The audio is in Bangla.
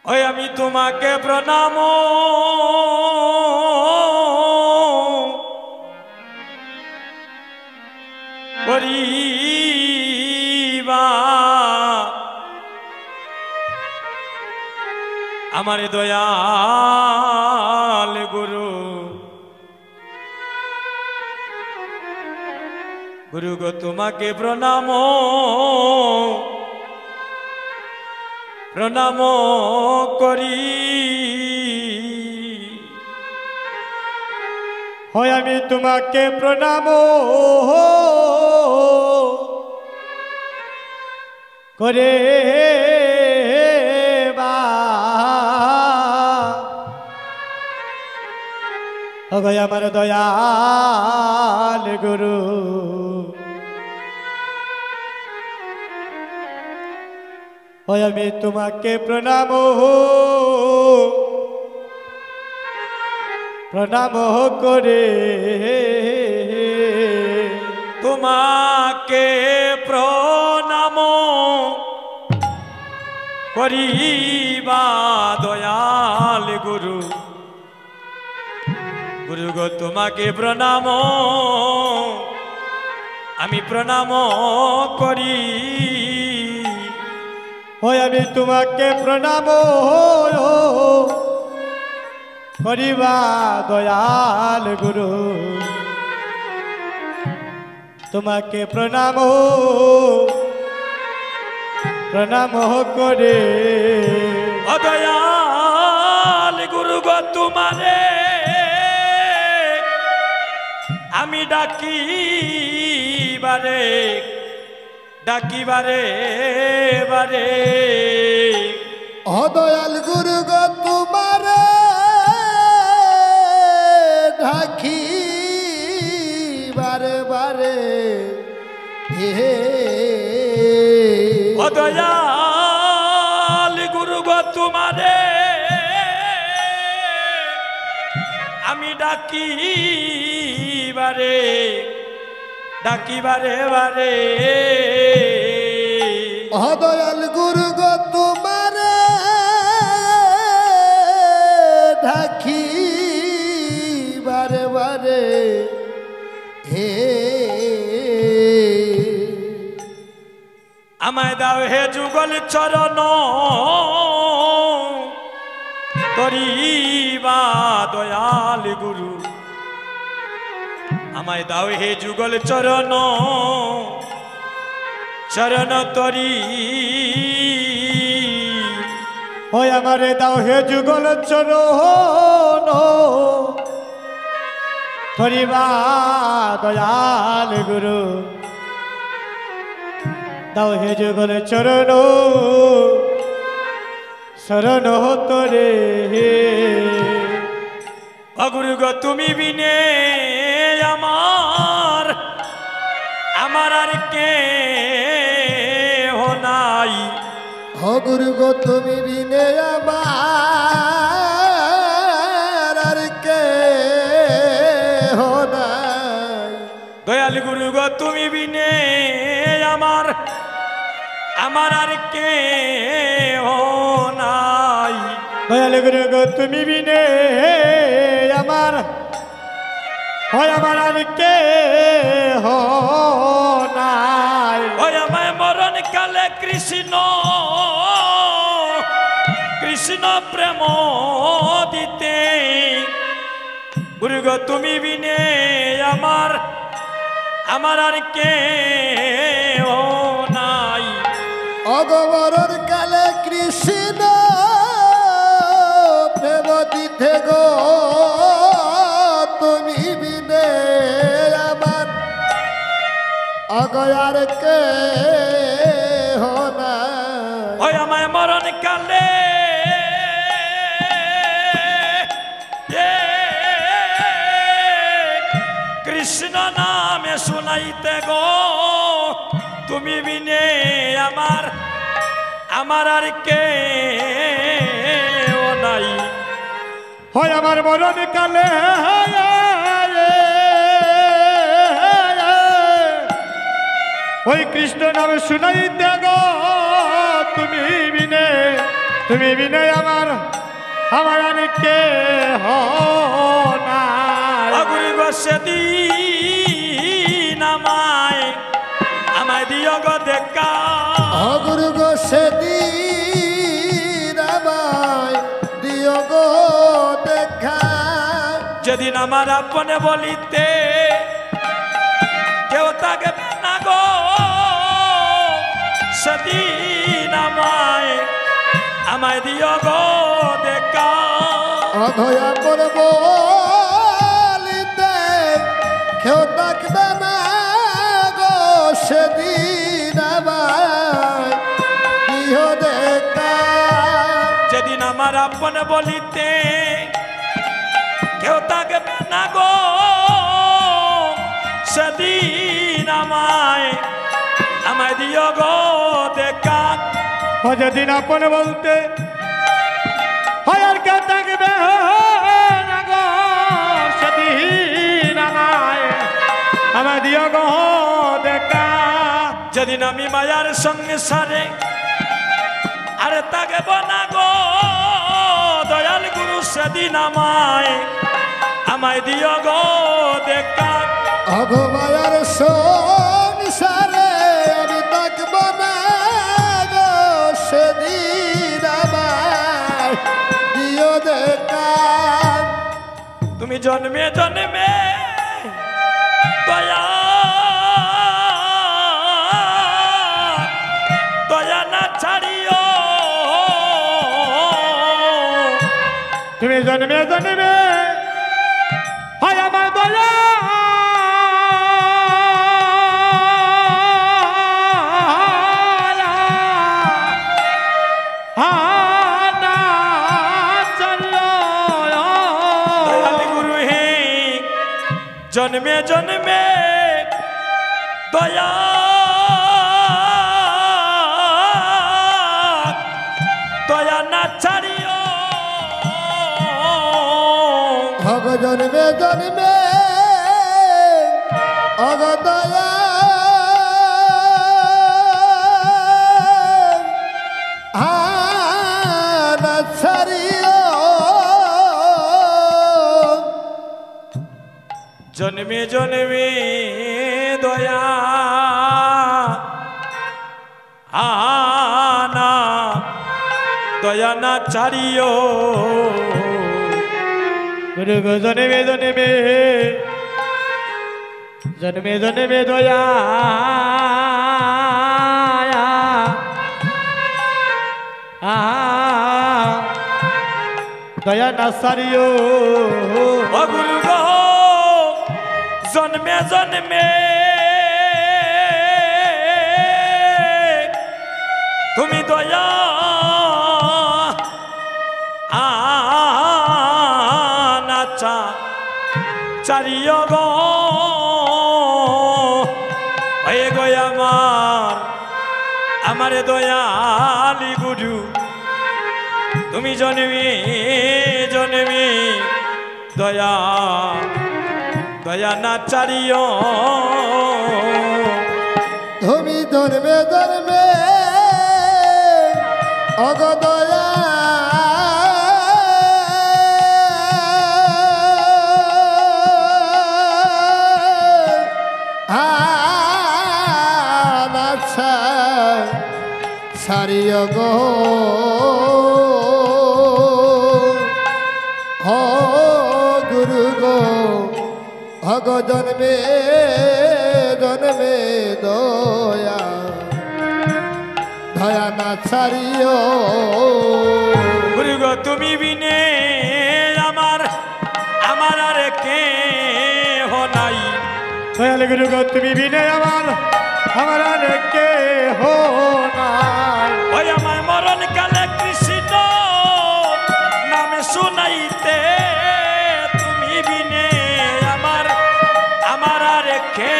ওই আমি তোমাকে প্রণাম করিবা আমার দয়াল গুরু গুরু গো তোমাকে প্রণাম প্রণাম করি হয় আমি তোমাকে প্রণাম করে বা ওগো আমার দয়াল গুরু হয় আমি তোমাকে প্রণাম প্রণাম করে তোমাকে প্রণাম করিবা দয়াল গুরু গুরু গো তোমাকে প্রণাম আমি প্রণাম করি হয় আমি তোমাকে প্রণাম করিবা দয়াল গুরু তোমাকে প্রণাম প্রণাম করে দয়াল গুরু গো তোমারে আমি ডাকিবারে ডাকিবারে বারে দয়াল গুরু গো তোমারে ঢাকি বারে বারে হে দয়াল গুরু গো তোমারে আমি ডাকিবারে ডাকিবারে বারে দয়াল গুরু গো তোমারে ঢাকি বারে বারে হে আমায় দাও হে যুগল চরণ তরিবা দয়াল গুরু আমায় দাও হে যুগল চরণ চরণ তরি হয় আমারে দাও হে যুগল চরণ ধরিবা দয়াল গুরু দাও হে যুগল চরণ শরণ তোরে অগুরু গো তুমি বিনে আমার আমার আর কে নাই গুরু গো তুমি বিনে আমার আর কে নাই দয়াল গুরু গো তুমি বিনে আমার আমার আর কে নাই দয়াল গুরু গো তুমি বিনে আমার হয় আমার আর কে নাই ওই আমায় মরণ কালে কৃষ্ণ কৃষ্ণ প্রেম দিতে গুরু গো তুমি বিনে আমার আমার আর কে নাই অগমরণ কালে কৃষ্ণ প্রেম দিতে গো তুমি বিনে আমার অগয়ার কে নাই ওই আমায় মরণ কালে কৃষ্ণ নামে শুনাইতে গো তুমি বিনে আমার আমার আর কে নাই হয় আমার মরণ কালে ওই কৃষ্ণ নাম শুনাইতে গো তুমি বিনে তুমি বিনে আমার আমার আর কেহ নাই। অগুরি গো সেদিন আমায় দিও গো দেখা। অগুরু গো সেদিন আমায় দিও গো দেখা। যেদিন আমার আপনে বলিতে কেউ থাকবে না গো, সেদিন আমায় দিও গো দেখা। অধয়া করে বলিতে কেউ থাকবে না গো, সেদিন আমায় দিও দেখা। যেদিন আমার আপনে বলিতে কেউ থাকবে না গো, সেদিন আমায় দিও গো দেখা। যেদিন আপন বলতে হয় আর কেউ থাকবে না গো, সেদিন আমায় দিও গো দেখা। যেদিন আমি মায়ার সঙ্গে সারে আরে থাকব না গো, দয়াল গুরু সেদিন আমায় দিও গো দেখা। অঘমায়ার সংসারে আমি থাকব না গো, সেদিন আমায় দিও দেখা। তুমি জন্মে জন্মে দয়া না ছাড়িও। তুমি জন্মে জন্মে হয় আমার দয়া দয়াল গুরু হে জন্মে জন্মে দয়া না ছাড়িও। ভগ জন্মে জন্মে অগদয়া ছাড়িও। জন্মে জন্মে দয়া না ছাড়িও। গুরু গো জন্মে জন্মে জন্মে জন্মে দয়া দয়া না সারিও। ও গুরু গো জন্মে জন্মে তুমি দয়া চারিও গো হয়ে গো আমার দয়ালি গুরু। তুমি জন্মে জন্মে দয়া না চারিও। তুমি জন্মে জন্মে অগদয়া সারিয় গো হ গুরু গো ভগ জন্মে জন্মে দয়া দয়া না ছাড়িও। গুরু গো তুমি বিনে আমার আর কে নাই। দয়াল গুরু গো তুমি বিনে আমার আর কেহ নাই। ওই আমায় মরণ কালে কৃষ্ণ নামে শুনাইতে তুমি বিনে আমার আর কে